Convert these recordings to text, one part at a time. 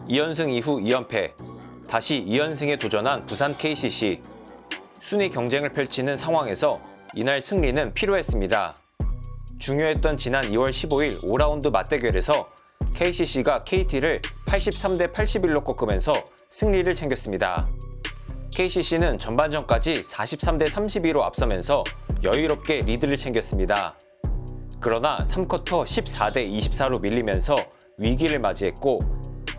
2연승 이후 2연패, 다시 2연승에 도전한 부산 KCC. 순위 경쟁을 펼치는 상황에서 이날 승리는 필요했습니다. 중요했던 지난 2월 15일 5라운드 맞대결에서 KCC가 KT를 83대 81로 꺾으면서 승리를 챙겼습니다. KCC는 전반전까지 43대 32로 앞서면서 여유롭게 리드를 챙겼습니다. 그러나 3쿼터 14대 24로 밀리면서 위기를 맞이했고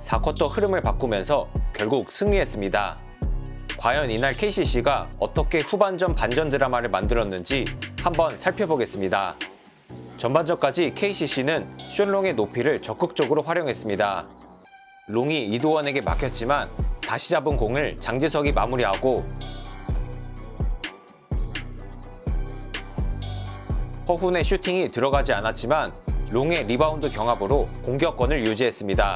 4쿼터 흐름을 바꾸면서 결국 승리했습니다. 과연 이날 KCC가 어떻게 후반전 반전 드라마를 만들었는지 한번 살펴보겠습니다. 전반전까지 KCC는 숀롱의 높이를 적극적으로 활용했습니다. 롱이 이도원에게 막혔지만 다시 잡은 공을 장재석이 마무리하고 허훈의 슈팅이 들어가지 않았지만 롱의 리바운드 경합으로 공격권을 유지했습니다.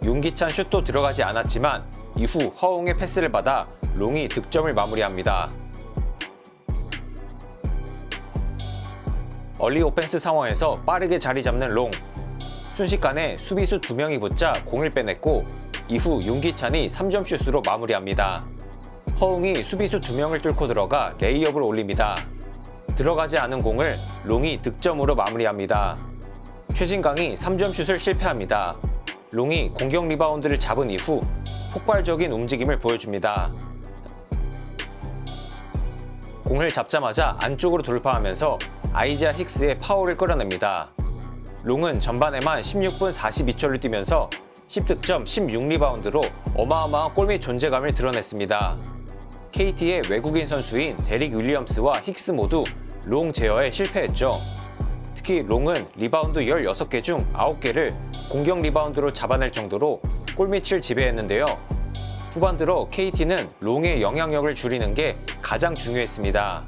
윤기찬 슛도 들어가지 않았지만 이후 허웅의 패스를 받아 롱이 득점을 마무리합니다. 얼리 오펜스 상황에서 빠르게 자리 잡는 롱. 순식간에 수비수 2명이 붙자 공을 빼냈고 이후 윤기찬이 3점 슛으로 마무리합니다. 허웅이 수비수 2명을 뚫고 들어가 레이업을 올립니다. 들어가지 않은 공을 롱이 득점으로 마무리합니다. 최진강이 3점 슛을 실패합니다. 롱이 공격 리바운드를 잡은 이후 폭발적인 움직임을 보여줍니다. 공을 잡자마자 안쪽으로 돌파하면서 아이자 힉스의 파울을 끌어냅니다. 롱은 전반에만 16분 42초를 뛰면서 10득점 16리바운드로 어마어마한 골밑 존재감을 드러냈습니다. KT의 외국인 선수인 데릭 윌리엄스와 힉스 모두 롱 제어에 실패했죠. 특히 롱은 리바운드 16개 중 9개를 공격 리바운드로 잡아낼 정도로 골밑을 지배했는데요. 후반 들어 KT는 롱의 영향력을 줄이는 게 가장 중요했습니다.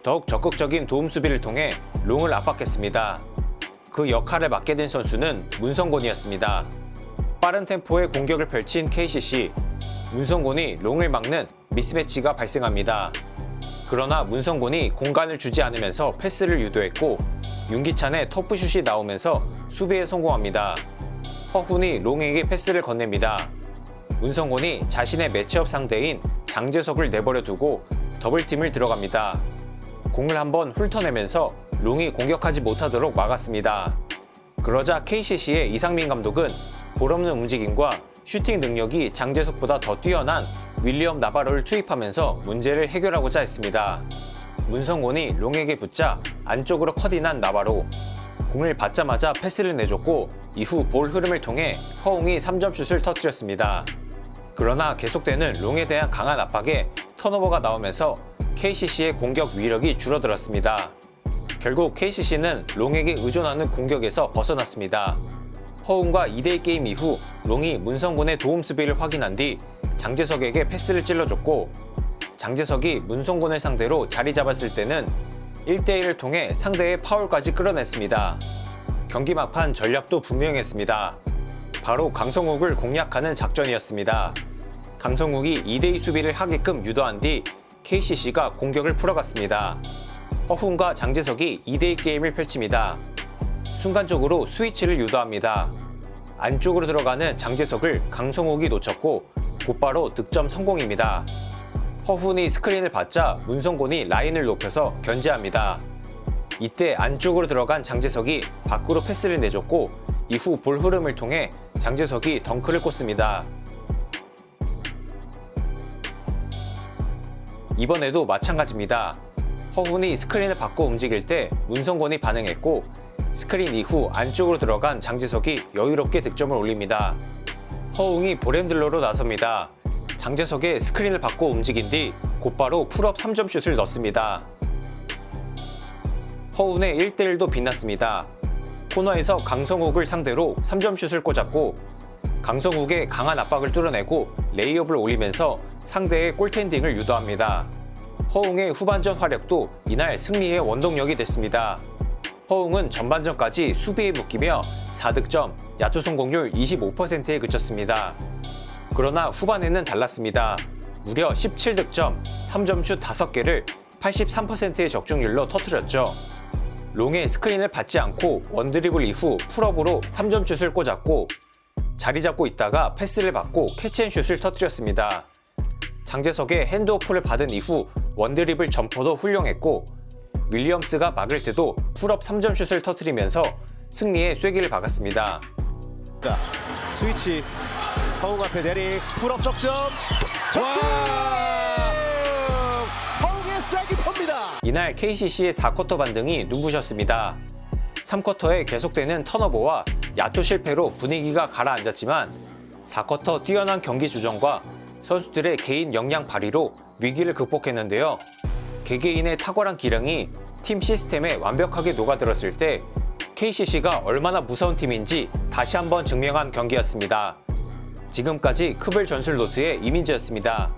더욱 적극적인 도움 수비를 통해 롱을 압박했습니다. 그 역할을 맡게 된 선수는 문성곤이었습니다. 빠른 템포의 공격을 펼친 KCC. 문성곤이 롱을 막는 미스매치가 발생합니다. 그러나 문성곤이 공간을 주지 않으면서 패스를 유도했고 윤기찬의 터프슛이 나오면서 수비에 성공합니다. 허훈이 롱에게 패스를 건넵니다. 문성곤이 자신의 매치업 상대인 장재석을 내버려 두고 더블팀을 들어갑니다. 공을 한번 훑어내면서 롱이 공격하지 못하도록 막았습니다. 그러자 KCC의 이상민 감독은 볼없는 움직임과 슈팅 능력이 장재석보다 더 뛰어난 윌리엄 나바로를 투입하면서 문제를 해결하고자 했습니다. 문성곤이 롱에게 붙자 안쪽으로 커딘한 나바로. 공을 받자마자 패스를 내줬고 이후 볼 흐름을 통해 허웅이 3점 슛을 터뜨렸습니다. 그러나 계속되는 롱에 대한 강한 압박에 턴오버가 나오면서 KCC의 공격 위력이 줄어들었습니다. 결국 KCC는 롱에게 의존하는 공격에서 벗어났습니다. 허웅과 2대2 게임 이후 롱이 문성곤의 도움 수비를 확인한 뒤 장재석에게 패스를 찔러줬고 장재석이 문성곤을 상대로 자리 잡았을 때는 1대1을 통해 상대의 파울까지 끌어냈습니다. 경기 막판 전략도 분명했습니다. 바로 강성욱을 공략하는 작전이었습니다. 강성욱이 2대2 수비를 하게끔 유도한 뒤 KCC가 공격을 풀어갔습니다. 허훈과 장재석이 2대2 게임을 펼칩니다. 순간적으로 스위치를 유도합니다. 안쪽으로 들어가는 장재석을 강성욱이 놓쳤고 곧바로 득점 성공입니다. 허훈이 스크린을 받자 문성곤이 라인을 높여서 견제합니다. 이때 안쪽으로 들어간 장재석이 밖으로 패스를 내줬고 이후 볼 흐름을 통해 장재석이 덩크를 꽂습니다. 이번에도 마찬가지입니다. 허훈이 스크린을 받고 움직일 때 문성곤이 반응했고 스크린 이후 안쪽으로 들어간 장재석이 여유롭게 득점을 올립니다. 허웅이 볼핸들러로 나섭니다. 장재석의 스크린을 받고 움직인 뒤 곧바로 풀업 3점 슛을 넣습니다. 허훈의 1대1도 빛났습니다. 코너에서 강성욱을 상대로 3점 슛을 꽂았고 강성욱의 강한 압박을 뚫어내고 레이업을 올리면서 상대의 골텐딩을 유도합니다. 허웅의 후반전 활약도 이날 승리의 원동력이 됐습니다. 허웅은 전반전까지 수비에 묶이며 4득점, 야투 성공률 25%에 그쳤습니다. 그러나 후반에는 달랐습니다. 무려 17득점, 3점 슛 5개를 83%의 적중률로 터뜨렸죠. 롱의 스크린을 받지 않고 원드리블 이후 풀업으로 3점 슛을 꽂았고 자리 잡고 있다가 패스를 받고 캐치앤슛을 터뜨렸습니다. 장재석의 핸드오프를 받은 이후 원드리블 점퍼도 훌륭했고 윌리엄스가 막을 때도 풀업 3점 슛을 터뜨리면서 승리의 쐐기를 박았습니다. 자, 스위치 허웅 앞에 데릭 풀업 석점 허웅의 쐐기퍼입니다. 이날 KCC의 4쿼터 반등이 눈부셨습니다. 3쿼터에 계속되는 턴오버와 야투 실패로 분위기가 가라앉았지만 4쿼터 뛰어난 경기 조정과 선수들의 개인 역량 발휘로 위기를 극복했는데요. 개개인의 탁월한 기량이 팀 시스템에 완벽하게 녹아들었을 때 KCC가 얼마나 무서운 팀인지 다시 한번 증명한 경기였습니다. 지금까지 크블 전술 노트의 이민재였습니다.